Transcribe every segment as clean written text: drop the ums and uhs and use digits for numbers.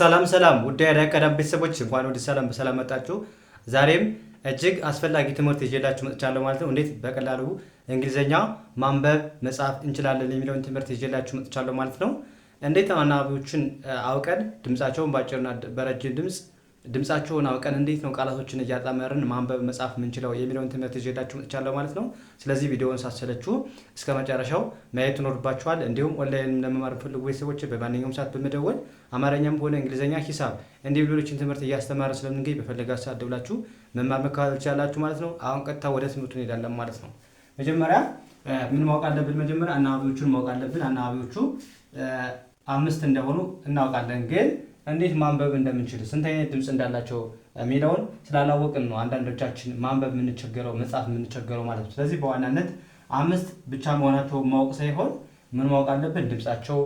ሰላም ሰላም ውድ የአዳይ አካዳሚ ቤተሰቦች እንኳን ወደ ሰላም በሰላም መጣችሁ። ዛሬም እጅግ አስፈላጊ ትምህርት ይዤላችሁ መጥቻለሁ ማለት ነው። እንዴት በቀላሉ እንግሊዘኛ ማንበብ መጻፍ እንችላለን የሚለውን ትምህርት ይዤላችሁ መጥቻለሁ ማለት ነው። እንዴት አናባቢዎችን አውቀን ድምጻቸውን ባጭርና በረጅም ድምጻቸውን አውቀን እንዴት ነው ቃላቶችን እያጣመርን ማንበብ መጻፍ የምንችለው የሚለውን ትምህርት ይዤላችሁ መጥቻለሁ ማለት ነው። ስለዚህ ቪዲዮውን ሳትሰለቹ እስከ መጨረሻው ማየት ይኖርባችኋል። እንዲሁም ኦንላይን ለመማር ፈልጉ ቤተሰቦች በማንኛውም ሰዓት በመደወል አማርኛም ሆነ እንግሊዘኛ፣ ሂሳብ እንዲሁም ሌሎችን ትምህርት እያስተማረ ስለምንገኝ በፈለጋችሁ ሰዓት ደውላችሁ መማር መከታተል ትችላላችሁ ማለት ነው። አሁን ቀጥታ ወደ ትምህርቱ እንሄዳለን ማለት ነው። መጀመሪያ ምን ማወቅ አለብን? መጀመሪያ አናባቢዎቹን ማወቅ አለብን። አናባቢዎቹ 5 እንደሆኑ እናውቃለን ግን እንዴት ማንበብ እንደምንችል ስንት አይነት ድምጽ እንዳላቸው የሚለውን ስላላወቅን ነው አንዳንዶቻችን ማንበብ የምንቸገረው መጻፍ የምንቸገረው ማለት ነው። ስለዚህ በዋናነት 5 ብቻ መሆናቸው ማወቅ ሳይሆን ምን ማወቅ አለብን? ድምጻቸው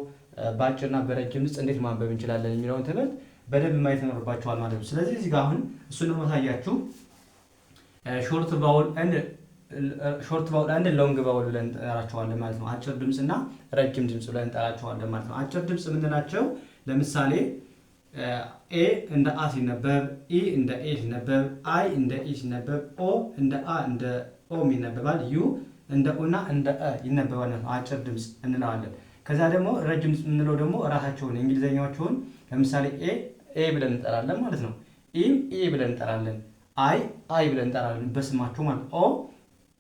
በአጭርና በረጅም ድምጽ እንዴት ማንበብ እንችላለን የሚለውን ትምህርት በደንብ ማየት ይኖርባቸዋል ማለት ነው። ስለዚህ እዚህ ጋር አሁን እሱን ለማሳያችሁ ሾርት ቫውል አንድ ሎንግ ቫውል ብለን እንጠራቸዋለን ማለት ነው። አጭር ድምጽና ረጅም ድምጽ ብለን እንጠራቸዋለን ማለት ነው። አጭር ድምጽ የምንላቸው ለምሳሌ ኤ እንደ አ ሲነበብ፣ ኢ እንደ ኤ ሲነበብ፣ አይ እንደ ኢ ሲነበብ፣ ኦ እንደ አ እንደ ኦ ይነበባል፣ ዩ እንደ ኡ እና እንደ አ ይነበባል ነው አጭር ድምጽ እንለዋለን። ከዛ ደግሞ ረጅም ድምጽ የምንለው ደግሞ ራሳቸውን እንግሊዘኛዎቹን ለምሳሌ ኤ ብለን እንጠራለን ማለት ነው። ኢም ኢ ብለን እንጠራለን፣ አይ ብለን እንጠራለን በስማቸው ማለት ኦ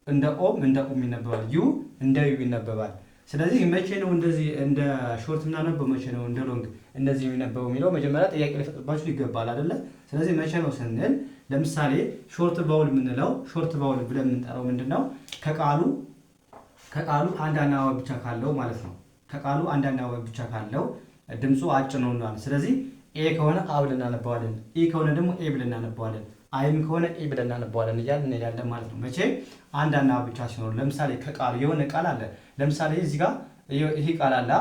እንደ ኦም እንደ ኡም ይነበባል፣ ዩ እንደ ዩ ይነበባል። ስለዚህ መቼ ነው እንደዚህ እንደ ሾርት እናነበው መቼ ነው እንደ ሎንግ እንደዚህ የሚነበበው የሚለው መጀመሪያ ጥያቄ ሊፈጥርባችሁ ይገባል አይደለ? ስለዚህ መቼ ነው ስንል ለምሳሌ ሾርት ቫውል የምንለው ሾርት ቫውል ብለን የምንጠራው ምንድነው? ከቃሉ አንድ አናባቢ ብቻ ካለው ማለት ነው። ከቃሉ አንድ አናባቢ ብቻ ካለው ድምፁ አጭር ነው እንላለን። ስለዚህ ኤ ከሆነ አ ብለን እናነባዋለን፣ ኢ ከሆነ ደግሞ ኤ ብለን እናነባዋለን፣ አይም ከሆነ ኢ ብለን እናነባዋለን እያልን እንሄዳለን ማለት ነው። መቼ አንድ አናባቢ ብቻ ሲኖር ለምሳሌ ከቃሉ የሆነ ቃል አለ። ለምሳሌ እዚህ ጋር ይሄ ቃል አለ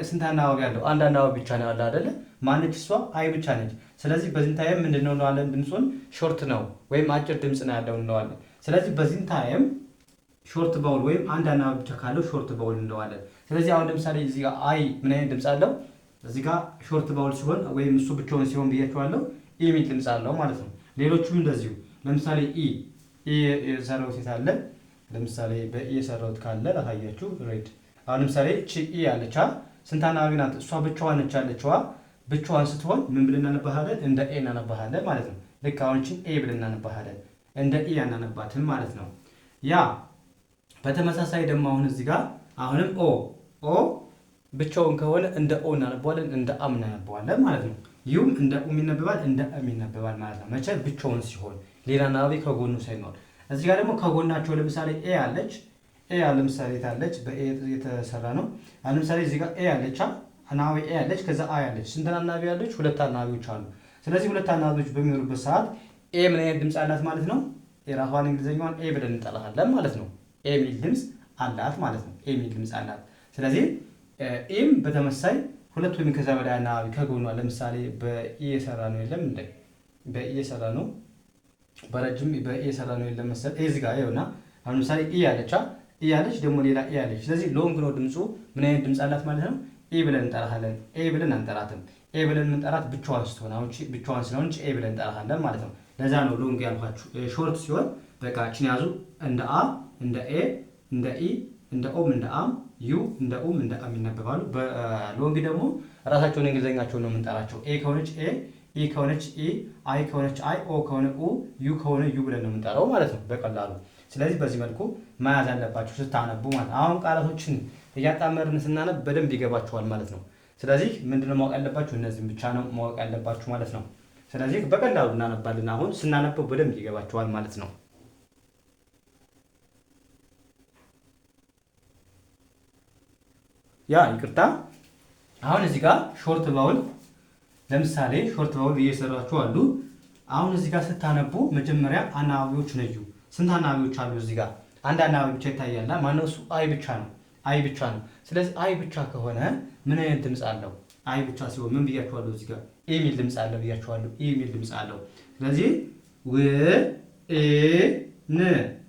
ስንት አናባቢ ያለው? አንድ አናባቢ ብቻ ነው ያለው አይደለ? ማነች እሷ? አይ ብቻ ነች። ስለዚህ በዚህ ታይም ምንድነው እንለዋለን? ድምጹን ሾርት ነው ወይም አጭር ድምጽ ነው ያለው እንለዋለን። ስለዚህ በዚህ ታይም ሾርት ቫውል ወይም አንድ አናባቢ ብቻ ካለው ሾርት ቫውል እንለዋለን። ስለዚህ አሁን ለምሳሌ እዚህ ጋር አይ ምን አይነት ድምጽ አለው? እዚህ ጋር ሾርት ቫውል ሲሆን ወይም እሱ ብቻውን ሲሆን ብያችኋለሁ ኢ የሚል ድምጽ አለው ማለት ነው። ሌሎቹም እንደዚሁ ለምሳሌ ኢ የሰራሁት የት አለ? ለምሳሌ በኢ የሰራሁት ካለ ላሳያችሁ። ሬድ አሁን ለምሳሌ ቺ ኢ አለቻ ስንት አናባቢ ናት? እሷ ብቻዋን ነች ያለችዋ። ብቻዋን ስትሆን ምን ብለን እናነባሃለን? እንደ ኤ እናነባሃለን ማለት ነው። ልክ አሁን ቺ ኤ ብለን እናነባሃለን፣ እንደ ኢ አናነባትም ማለት ነው። ያ በተመሳሳይ ደግሞ አሁን እዚህ ጋር አሁንም ኦ ብቻውን ከሆነ እንደ ኦ እናነባዋለን፣ እንደ አም እናነባዋለን ማለት ነው። ዩም እንደ ኡም ይነበባል፣ እንደ እም ይነበባል ማለት ነው። መቼ? ብቻውን ሲሆን ሌላ አናባቢ ከጎኑ ሳይኖር። እዚህ ጋር ደግሞ ከጎናቸው ለምሳሌ ኤ አለች። ኤ ለምሳሌ ታለች በኤ የተሰራ ነው። አሁን ለምሳሌ እዚህ ጋር ኤ አለች፣ አናባቢ ኤ አለች፣ ከዛ አይ አለች። ስንት አናባቢ አለች? ሁለት አናባቢዎች አሉ። ስለዚህ ሁለት አናባቢዎች በሚኖሩበት ሰዓት ኤ ምን አይነት ድምጽ አላት ማለት ነው? የራሷን እንግሊዘኛዋን ኤ ብለን እንጠራታለን ማለት ነው። ኤ የሚል ድምጽ አላት ማለት ነው። ኤ የሚል ድምጽ አላት። ስለዚህ ኤም በተመሳይ ሁለት ወይም ከዛ በላይ አናባቢ ከጎኗ ለምሳሌ በኢ የሰራ ነው የለም እንደ በኢ የሰራ ነው በረጅም በኢ የሰራ ነው የለም መሰል እዚህ ጋር ይኸውና አሁን ለምሳሌ ኢ አለች ደግሞ ሌላ ኢ አለች። ስለዚህ ሎንግ ነው ድምፁ። ምን አይነት ድምጽ አላት ማለት ነው? ኢ ብለን እንጠራታለን። ኤ ብለን አንጠራትም። ኤ ብለን የምንጠራት ብቻዋን ስትሆን አሁን ብቻዋን ስለሆነች ኤ ብለን እንጠራታለን ማለት ነው። ለዛ ነው ሎንግ ያልኳችሁ። ሾርት ሲሆን በቃ እቺን ያዙ። እንደ አ እንደ ኤ እንደ ኢ እንደ ኦም እንደ አም ዩ እንደ ኡም እንደ አም ይነበባሉ። በሎንግ ደግሞ ራሳቸውን እንግሊዘኛቸውን ነው የምንጠራቸው። ኤ ከሆነች ኤ፣ ኢ ከሆነች ኢ፣ አይ ከሆነች አይ፣ ኦ ከሆነ ኡ፣ ዩ ከሆነ ዩ ብለን ነው የምንጠራው ማለት ነው በቀላሉ። ስለዚህ በዚህ መልኩ መያዝ አለባችሁ ስታነቡ ማለት ነው። አሁን ቃላቶችን እያጣመርን ስናነብ በደንብ ይገባችኋል ማለት ነው። ስለዚህ ምንድነው ማወቅ ያለባችሁ? እነዚህም ብቻ ነው ማወቅ ያለባችሁ ማለት ነው። ስለዚህ በቀላሉ እናነባለን። አሁን ስናነበው በደንብ ይገባችኋል ማለት ነው። ያ ይቅርታ። አሁን እዚህ ጋር ሾርት ቫውል ለምሳሌ ሾርት ቫውል እየሰራችሁ አሉ። አሁን እዚህ ጋር ስታነቡ መጀመሪያ አናባቢዎች ነዩ። ስንት አናባቢዎች አሉ? እዚህ ጋር አንድ አናባቢ ብቻ ይታያል። ማነው እሱ? አይ ብቻ ነው። አይ ብቻ ነው። ስለዚህ አይ ብቻ ከሆነ ምን አይነት ድምጽ አለው? አይ ብቻ ሲሆን ምን ብያችኋለሁ? እዚህ ጋር ኤ የሚል ድምጽ አለው ብያችኋለሁ። ኤ የሚል ድምጽ አለው። ስለዚህ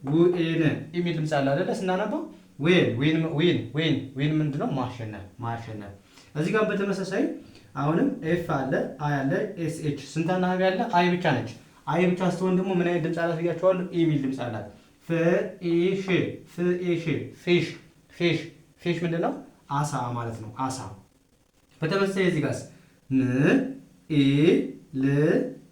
ውኤን የሚል ድምጽ አለ አይደለ? ስናነበው ዌን ምንድነው? ማሸነፍ። እዚህ ጋር በተመሳሳይ አሁንም ኤፍ አለ፣ አይ አለ፣ ኤስ ኤች ስንት አናባቢ አለ? አይ ብቻ ነች። አይ ብቻ ስትሆን ደግሞ ምን አይነት ድምፅ አላት ብያቸዋለሁ? ኢ የሚል ድምፅ አላት። ፍኢሽ ፍኢሽ ፊሽ ፊሽ ፊሽ ምንድን ነው? አሳ ማለት ነው። አሳ። በተመሳሳይ እዚህ ጋርስ ም ኢ ል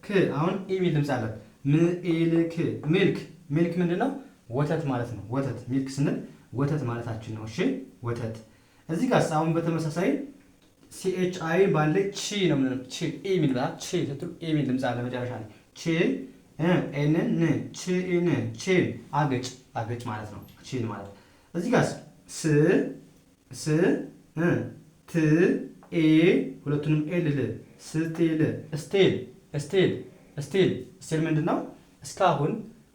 ክ አሁን ኢ የሚል ድምፅ አላት። ም ኢ ል ክ ሚልክ ሚልክ ምንድን ነው? ወተት ማለት ነው። ወተት ሚልክ ስንል ወተት ማለታችን ነው። እሺ ወተት። እዚህ ጋርስ አሁን በተመሳሳይ ሲኤች አይ ባለ ቺ ነው ምንድነው? ቺ ኢ የሚል ብላ ቺ ስትሉ ኢ የሚል ድምፅ አለ መጨረሻ ላይ ቺ ኤን ን ቺ ን ቺን አገጭ አገጭ ማለት ነው። ቺን ማለት እዚህ ጋርስ ስ ስ ት ኤ ሁለቱንም ኤል ል ስቴል ስቴል ስቴል ስቴል ስቴል ምንድነው? እስካሁን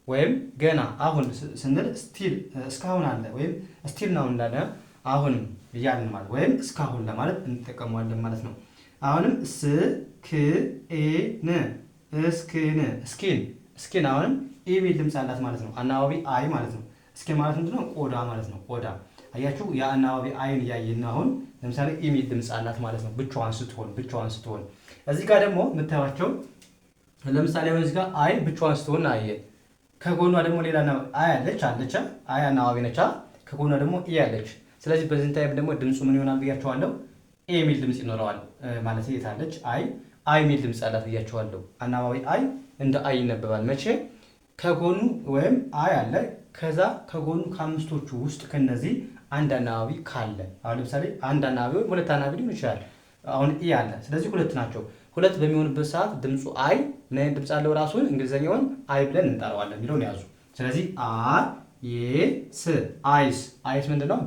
ወይም ገና አሁን ስንል ስቲል እስካሁን አለ ወይም ስቲል ነው እንዳለ አሁንም እያልን ማለት ወይም እስካሁን ለማለት እንጠቀመዋለን ማለት ነው። አሁንም ስ ክ ኤ ን እስኪን እስኪን እስኪን አሁንም ኢ የሚል ድምፅ አላት ማለት ነው። አናባቢ አይ ማለት ነው። እስኪን ማለት ምንድነው? ቆዳ ማለት ነው። ቆዳ አያችሁ፣ የአናባቢ አይን እያየን ነው። አሁን ለምሳሌ ኢ የሚል ድምፅ አላት ማለት ነው። ብቻዋን ስትሆን እዚህ ጋር ደግሞ የምታዩቸው ለምሳሌ አሁን እዚህ ጋር አይ ብቻዋን ስትሆን አየን። ከጎኗ ደግሞ ሌላ አይ አለች አይ አናባቢ ነች። ከጎኗ ደግሞ ኢ አለች። ስለዚህ በዚህ ታይም ደግሞ ድምፁ ምን ይሆናል ብያቸዋለሁ? ኤ የሚል ድምፅ ይኖረዋል ማለት የታለች አይ የሚል ድምፅ አላት ብያቸዋለሁ። አናባቢ አይ እንደ አይ ይነበባል። መቼ? ከጎኑ ወይም አይ አለ ከዛ ከጎኑ ከአምስቶቹ ውስጥ ከነዚህ አንድ አናባቢ ካለ አሁን ለምሳሌ አንድ አናባቢ ወይም ሁለት አናባቢ ሊሆን ይችላል። አሁን ኢ አለ። ስለዚህ ሁለት ናቸው። ሁለት በሚሆንበት ሰዓት ድምፁ አይ ምን አይነት ድምፅ አለው? ራሱን እንግሊዘኛውን አይ ብለን እንጠራዋለን የሚለውን ያዙ። ስለዚህ ስ አይስ አይስ ምንድነው?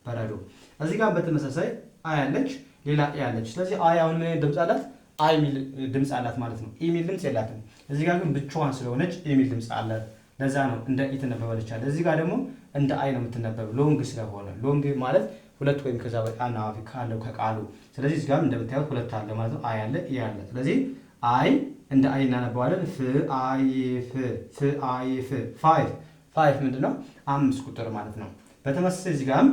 በረዶ። እዚህ ጋር በተመሳሳይ አይ አለች ሌላ ኢ አለች። ስለዚህ አይ አሁን ምን አይነት ድምፅ አላት? አይ የሚል ድምፅ አላት ማለት ነው። ኢ የሚል ድምፅ የላትም። እዚህ ጋር ግን ብቻዋን ስለሆነች ኢ የሚል ድምፅ አላት። ለዛ ነው እንደ ኢ ትነበባለች። እዚህ ጋር ደግሞ እንደ አይ ነው የምትነበብ ሎንግ ስለሆነ። ሎንግ ማለት ሁለት ወይም ከዛ በላይ አናባቢ ካለው ከቃሉ። ስለዚህ እዚህ ጋር እንደምታዩት ሁለት አለ ማለት ነው። አይ አለ ኢ አለ። ስለዚህ አይ እንደ አይ እናነበዋለን። ፍ ፋይቭ ምንድነው? 5 ቁጥር ማለት ነው። በተመሳሳይ እዚህ ጋርም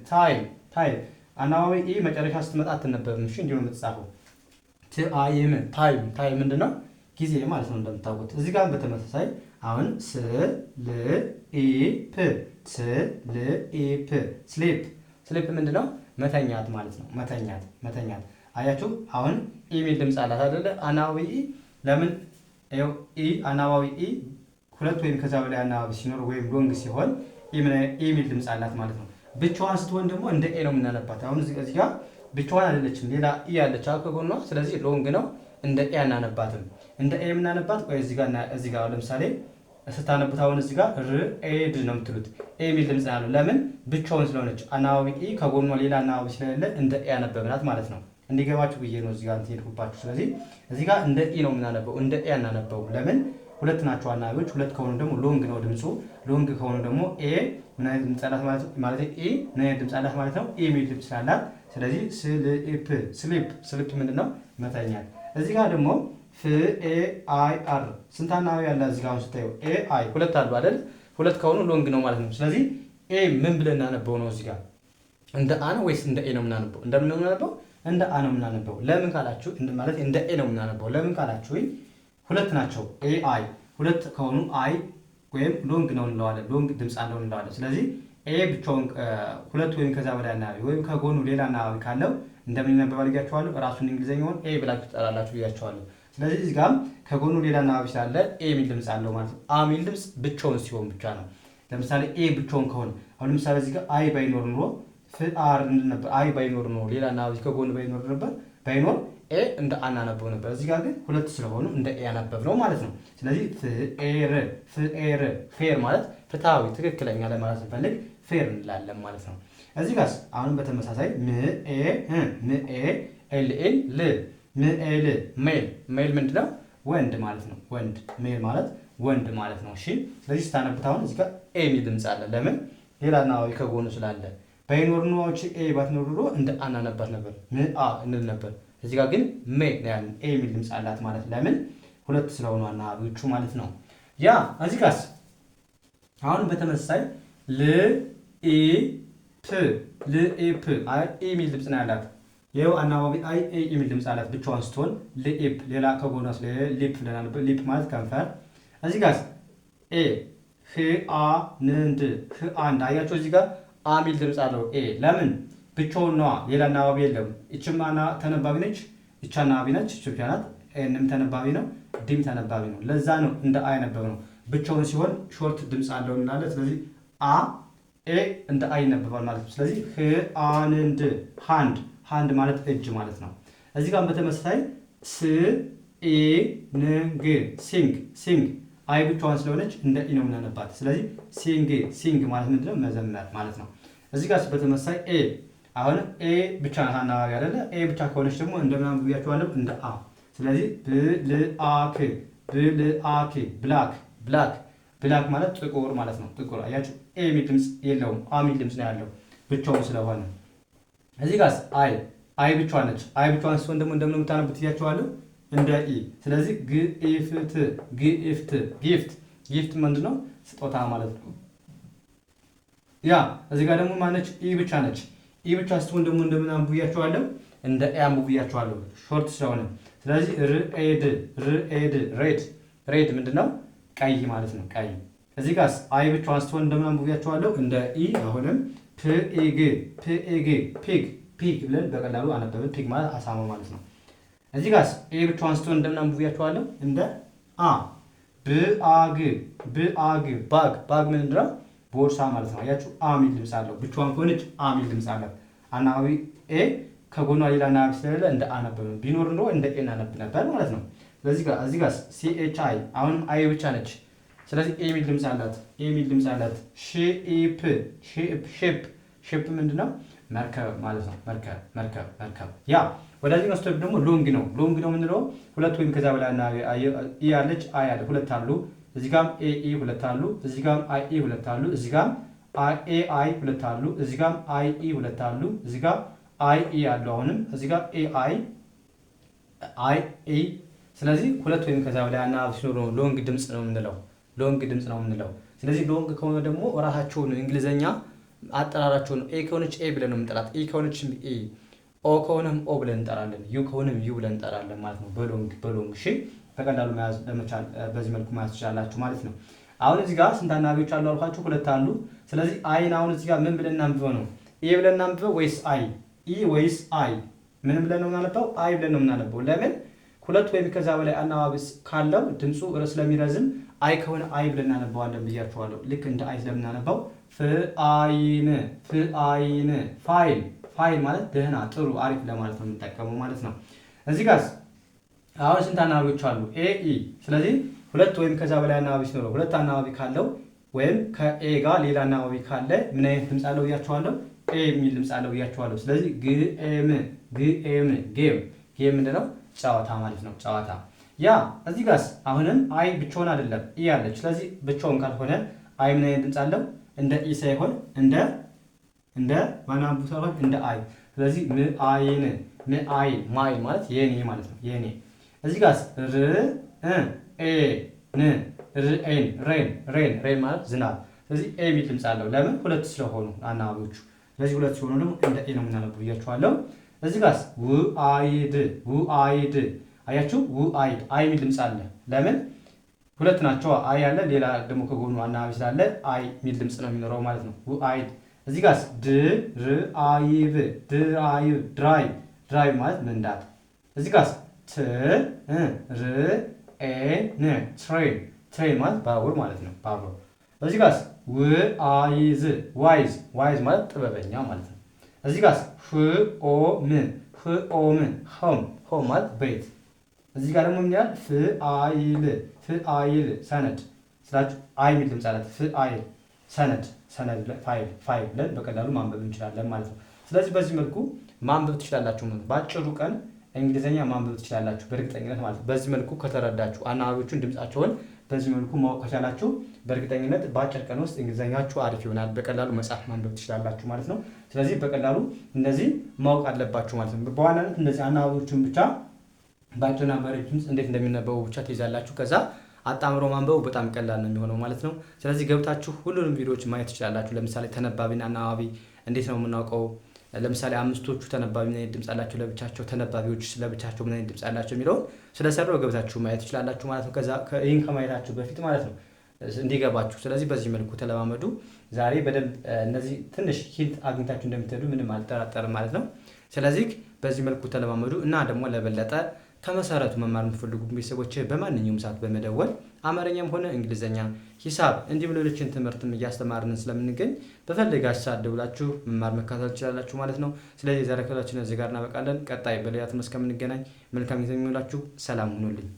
ታይም አናባቢ ኢ መጨረሻ ስትመጣ አትነበብም። እሺ እንዲሁ ነው የምትጻፈው። ታይም ምንድነው? ጊዜ ማለት ነው እንደምታውቁት። እዚህ ጋር በተመሳሳይ አሁን ስሊፕ ምንድነው? መተኛት ማለት ነው። መተኛት አያችሁ። አሁን ኢ የሚል ድምፅ አላት አይደለ? አናባቢ ኢ ለምን ይኸው ኢ አናባቢ ኢ ሁለት ወይም ከዛ በላይ አናባቢ ሲኖር ወይም ሎንግ ሲሆን ኢ የሚል ድምፅ አላት ማለት ነው። ብቻዋን ስትሆን ደግሞ እንደ ኤ ነው የምናነባት። አሁን እዚህ ጋር ብቻዋን አይደለችም፣ ሌላ ኢ ያለች ከጎኗ። ስለዚህ ሎንግ ነው፣ እንደ ኤ አናነባትም። እንደ ኤ የምናነባት ወይ እዚህ ጋር ለምሳሌ ስታነቡት አሁን እዚህ ጋር ርኤድ ነው የምትሉት። ኤ የሚል ድምፅ ያለው ለምን? ብቻውን ስለሆነች። አናባቢ ኢ ከጎኗ ሌላ አናባቢ ስለሌለ እንደ ኤ ያነበብናት ማለት ነው። እንዲገባችሁ ብዬ ነው እዚህ ጋር እንትን ሄድኩባችሁ። ስለዚህ እዚህ ጋር እንደ ኢ ነው የምናነበው፣ እንደ ኤ አናነበው። ለምን? ሁለት ናቸው አናባቢዎች። ሁለት ከሆኑ ደግሞ ሎንግ ነው ድምፁ። ሎንግ ከሆኑ ደግሞ ኤ ምን አይነት ድምፅ አላት ማለት ኤ ምን አይነት ድምፅ አላት ማለት ነው? ኤ የሚል ድምፅ ስላላት። ስለዚህ ስሊፕ ምንድነው? መተኛት። እዚህ ጋር ደግሞ FAIR ስንት አናባቢ ያለ እዚህ ጋር ስታዩ AI ሁለት አሉ አይደል? ሁለት ከሆኑ ሎንግ ነው ማለት ነው። ስለዚህ ኤ ምን ብለን እናነበው ነው? እዚህ ጋር እንደ አ ነው ወይስ እንደ ኤ ነው የምናነበው? እንደምን ነው የምናነበው? እንደ አ ነው የምናነበው። ለምን ካላችሁ ማለት እንደ ኤ ነው የምናነበው። ለምን ካላችሁ ሁለት ናቸው። AI ሁለት ከሆኑ አይ ወይም ሎንግ ነው እንለዋለን። ሎንግ ድምፅ አለው እንለዋለን። ስለዚህ ኤ ብቻውን ሁለት ወይም ከዛ በላይ አናባቢ ወይም ከጎኑ ሌላ አናባቢ ካለው እንደምን ይነበባል ብያችኋለሁ። ራሱን እንግሊዘኛውን ኤ ብላችሁ ትጠራላችሁ ብያችኋለሁ። ስለዚህ እዚህ ጋርም ከጎኑ ሌላ አናባቢ ስላለ ኤ የሚል ድምፅ አለው ማለት ነው። አ የሚል ድምፅ ብቻውን ሲሆን ብቻ ነው። ለምሳሌ ኤ ብቻውን ከሆነ አሁን ለምሳሌ እዚህ ጋር አይ ባይኖር ኑሮ ፍአር ነበር። አይ ባይኖር ኑሮ ሌላ አናባቢ ከጎኑ ባይኖር ኤ እንደ አ እናነበው ነበር። እዚህ ጋር ግን ሁለት ስለሆኑ እንደ ኤ ያነበብ ነው ማለት ነው። ስለዚህ ፌር ማለት ፍትሃዊ፣ ትክክለኛ ለማለት ስንፈልግ ፌር እንላለን ማለት ነው። እዚህ ጋር አሁንም በተመሳሳይ ሜል ምንድነው? ወንድ ማለት ነው። ሜል ማለት ወንድ ማለት ነው። እሺ ስለዚህ ስታነቡት አሁን እዚህ ጋር ኤ የሚል ድምፅ አለ። ለምን? ሌላ አናባቢ ከጎኑ ስላለ። ባይኖር ኑሮች ኤ ባትኖር ኑሮ እንደ አ እናነባት ነበር፣ እንል ነበር። እዚህ ጋር ግን ኤ የሚል ድምፅ አላት ማለት ለምን? ሁለት ስለሆኑ አናባቢዎቹ ማለት ነው። ያ እዚህ ጋርስ አሁን በተመሳሳይ ፕ ልኢፕ አይ ኢ የሚል ድምፅ ነው ያላት። ይኸው አናባቢ አይ ኤ የሚል ድምፅ አላት ብቻዋን ስትሆን ልኢፕ ሌላ ከጎኗ ስለ ሊፕ ብለናል። ሊፕ ማለት ከንፈር። እዚህ ጋር ኤ ህ አ ንንድ ህ አንድ አያቸው። እዚህ ጋር አ የሚል ድምፅ አለው ኤ ለምን ብቻውን ነዋ። ሌላ አናባቢ የለም። እችም ተነባቢ ነች፣ እቻ አናባቢ ነች፣ እች ብቻ ናት። ኤንም ተነባቢ ነው፣ ዲም ተነባቢ ነው። ለዛ ነው እንደ አ ያነበብ ነው። ብቻውን ሲሆን ሾርት ድምፅ አለው እንላለን። ስለዚህ አ ኤ እንደ አ ይነበባል ማለት ነው። ስለዚህ ህ አንንድ ሃንድ ሃንድ ማለት እጅ ማለት ነው። እዚህ ጋር በተመሳሳይ ስ ኢ ን ግ ሲንግ ሲንግ አይ ብቻዋን ስለሆነች እንደ ኢ ነው የምናነባት። ስለዚህ ሲንግ ሲንግ ማለት ምንድነው? መዘመር ማለት ነው። እዚህ ጋር በተመሳሳይ ኤ አሁን ኤ ብቻ አናባቢ አይደለ? ኤ ብቻ ከሆነች ደግሞ እንደምናምን ብያችኋለሁ እንደ አ። ስለዚህ ብልአክ ብልአክ ብላክ ብላክ ብላክ ማለት ጥቁር ማለት ነው። ጥቁር አያችሁ፣ ኤ የሚል ድምፅ የለውም፣ አ የሚል ድምፅ ነው ያለው ብቻውን ስለሆነ። እዚህ ጋር አይ ብቻዋን ነች። አይ ብቻዋን ሲሆን ደግሞ እንደምን የምታነቡት እያችኋለሁ እንደ ኢ። ስለዚህ ግኢፍት ግኢፍት ጊፍት ጊፍት ምንድነው? ስጦታ ማለት ነው። ያ እዚህ ጋር ደግሞ ማነች? ኢ ብቻ ነች። ኢ ብቻ ስትሆን ደግሞ እንደምን አንብያችኋለሁ እንደ ኤ አንብያችኋለሁ ሾርት ስለሆነ። ስለዚህ ርኤድ ርኤድ ሬድ ሬድ ምንድነው? ቀይ ማለት ነው። ቀይ። እዚህ ጋር አይ ብቻዋን ስትሆን እንደምን አንብያችኋለሁ እንደ ኢ። አሁንም ፕኢግ ፕኢግ ፒግ ፒግ ብለን በቀላሉ አነበብን። ፒግ ማለት አሳማ ማለት ነው። እዚህ ጋር ኤ ብቻዋን ስትሆን እንደምን አንብያችኋለሁ እንደ አ። ብአግ ብአግ ባግ ባግ ምንድነው? ቦርሳ ማለት ነው። አያችሁ አ የሚል ድምፅ አለው። ብቻዋን ከሆነች አ የሚል ድምፅ አላት። አናባቢ ኤ ከጎኗ ሌላ አናባቢ ስለሌለ እንደ አ ነበር። ቢኖር እንደው እንደ ኤ እናነብ ነበር ማለት ነው። ስለዚህ ጋር እዚህ ጋር ሲኤች አይ አሁንም አይ ብቻ ነች። ስለዚህ ኤ የሚል ድምፅ አላት። ኤ የሚል ድምፅ አላት። ሺፕ ሺፕ ሺፕ ሺፕ ምንድነው? መርከብ ማለት ነው። መርከብ መርከብ መርከብ። ያ ወደዚህ መስጠት ደግሞ ሎንግ ነው። ሎንግ ነው የምንለው ሁለት ወይም ከዛ በላይ አናባቢ ኢ አለች አይ አለ ሁለት አሉ። እዚህ ጋርም ኤ ኢ ሁለት አሉ። እዚህ ጋርም አይ ኢ ሁለት አሉ። እዚህ ጋርም ኤ አይ ሁለት አሉ። እዚህ ጋርም አይ ኢ ሁለት አሉ። እዚህ ጋር አይ ኢ አሉ። አሁንም እዚህ ጋር ኤ አይ ኢ። ስለዚህ ሁለት ወይም ከዛ በላይ አናባቢ ሲኖር ነው ሎንግ ድምፅ ነው የምንለው። ሎንግ ድምፅ ነው የምንለው። ስለዚህ ሎንግ ከሆነ ደግሞ ራሳቸውን እንግሊዘኛ አጠራራቸውን ኤ ከሆነች ኤ ብለን ነው የምንጠራት። ኢ ከሆነች ኢ፣ ኦ ከሆነም ኦ ብለን እንጠራለን። ዩ ከሆነም ዩ ብለን እንጠራለን ማለት ነው። በሎንግ በሎንግ እሺ። በቀላሉ መያዝ ለመቻል በዚህ መልኩ መያዝ ትችላላችሁ ማለት ነው። አሁን እዚህ ጋር ስንት አናባቢዎች አሉ አልኳችሁ? ሁለት አሉ። ስለዚህ አይን አሁን እዚህ ጋር ምን ብለን እናንብበው ነው? ኤ ብለን እናንብበው ወይስ አይ? ኢ ወይስ አይ? ምን ብለን ነው የምናነበው? አይ ብለን ነው የምናነበው። ለምን? ሁለት ወይም ከዛ በላይ አናባቢ ካለው ድምፁ ስለሚረዝም አይ ከሆነ አይ ብለን እናነበዋለን ብያችኋለሁ። ልክ እንደ አይ ስለምናነበው ፍአይን ፍአይን ፋይል ፋይል ማለት ደህና ጥሩ አሪፍ ለማለት ነው የምንጠቀመው ማለት ነው። እዚህ ጋር አሁን ስንት አናባቢዎች አሉ? ኤ ኢ። ስለዚህ ሁለት ወይም ከዛ በላይ አናባቢ ሲኖረው ሁለት አናባቢ ካለው ወይም ከኤ ጋር ሌላ አናባቢ ካለ ምን አይነት ድምፅ አለው ብያችኋለሁ? ኤ የሚል ድምፅ አለው ብያችኋለሁ። ስለዚህ ግኤም ግኤም ጌም ጌም ምንድነው? ጨዋታ ማለት ነው። ጨዋታ። ያ እዚህ ጋር አሁንም አይ ብቻውን አይደለም ኢ አለች። ስለዚህ ብቻውን ካልሆነ አይ ምን አይነት ድምፅ አለው? እንደ ኢ ሳይሆን እንደ ማናቡ ሳይሆን እንደ አይ። ስለዚህ ምአይን ምአይን ማይን ማለት የኔ ማለት ነው። የኔ። እዚህ ጋር ር ኤ ን ሬን ሬን ሬን ሬን ማለት ዝናብ። ስለዚህ ኤ የሚል ድምፅ አለው። ለምን? ሁለት ስለሆኑ አናባቢዎቹ። ስለዚህ ሁለት ሲሆኑ ደግሞ እንደ ኤ ነው የምናነበው ብያችኋለሁ። እዚህ ጋር ውአይድ ውአይድ አያችሁ፣ ውአይድ አይ የሚል ድምፅ አለ። ለምን? ሁለት ናቸው። አይ ያለ ሌላ ደግሞ ከጎኑ አናባቢ ስላለ አይ የሚል ድምፅ ነው የሚኖረው ማለት ነው። ውአይድ። እዚህ ጋር ድራይቭ ድራይቭ ድራይቭ ድራይቭ ማለት መንዳት። እዚህ ጋር ትሬን ትሬን ማለት ባቡር ማለት ነው። ባቡር። እዚህ ጋር ዋይዝ ዋይዝ ዋይዝ ማለት ጥበበኛ ማለት ነው። እዚህ ጋር ፍኦም ፍኦም ሆም ሆም ማለት ቤት። እዚህ ጋር ደግሞ ምን ያህል ፍአይል ፍአይል ሰነድ ስላችሁ አይ የሚል ድምፅ አላት። ፍአይል ሰነድ ሰነድ ፋይል ፋይል ብለን በቀላሉ ማንበብ እንችላለን ማለት ነው። ስለዚህ በዚህ መልኩ ማንበብ ትችላላችሁ ማለት ነው። በአጭሩ ቀን እንግሊዘኛ ማንበብ ትችላላችሁ በእርግጠኝነት ማለት ነው። በዚህ መልኩ ከተረዳችሁ አናባቢዎቹን ድምፃቸውን በዚህ መልኩ ማወቅ ከቻላችሁ በእርግጠኝነት በአጭር ቀን ውስጥ እንግሊዘኛችሁ አሪፍ ይሆናል። በቀላሉ መጻፍ ማንበብ ትችላላችሁ ማለት ነው። ስለዚህ በቀላሉ እነዚህ ማወቅ አለባችሁ ማለት ነው። በዋናነት እነዚህ አናባቢዎቹን ብቻ በአጭርና በረጅም ውስጥ እንዴት እንደሚነበቡ ብቻ ትይዛላችሁ። ከዛ አጣምሮ ማንበቡ በጣም ቀላል ነው የሚሆነው ማለት ነው። ስለዚህ ገብታችሁ ሁሉንም ቪዲዮዎች ማየት ትችላላችሁ። ለምሳሌ ተነባቢና አናባቢ እንዴት ነው የምናውቀው? ለምሳሌ አምስቶቹ ተነባቢ ምን አይነት ድምፅ አላቸው ለብቻቸው፣ ተነባቢዎች ለብቻቸው ምን አይነት ድምፅ አላቸው የሚለውን ስለሰራው ገብታችሁ ማየት ትችላላችሁ ማለት ነው። ከዛ ይህን ከማየታችሁ በፊት ማለት ነው እንዲገባችሁ። ስለዚህ በዚህ መልኩ ተለማመዱ። ዛሬ በደንብ እነዚህ ትንሽ ሂንት አግኝታችሁ እንደምትሄዱ ምንም አልጠራጠርም ማለት ነው። ስለዚህ በዚህ መልኩ ተለማመዱ እና ደግሞ ለበለጠ ከመሰረቱ መማር የምትፈልጉ ቤተሰቦች በማንኛውም ሰዓት በመደወል አማርኛም ሆነ እንግሊዝኛ፣ ሂሳብ እንዲሁም ሌሎችን ትምህርትም እያስተማርን ስለምንገኝ በፈለጋችሁ ሰዓት ደውላችሁ መማር መካተል ትችላላችሁ ማለት ነው። ስለዚህ የዛሬ ክፍላችን እዚህ ጋር እናበቃለን። ቀጣይ በሌላ ትምህርት እስከምንገናኝ መልካም ጊዜ የሚውላችሁ። ሰላም ሁኑልኝ።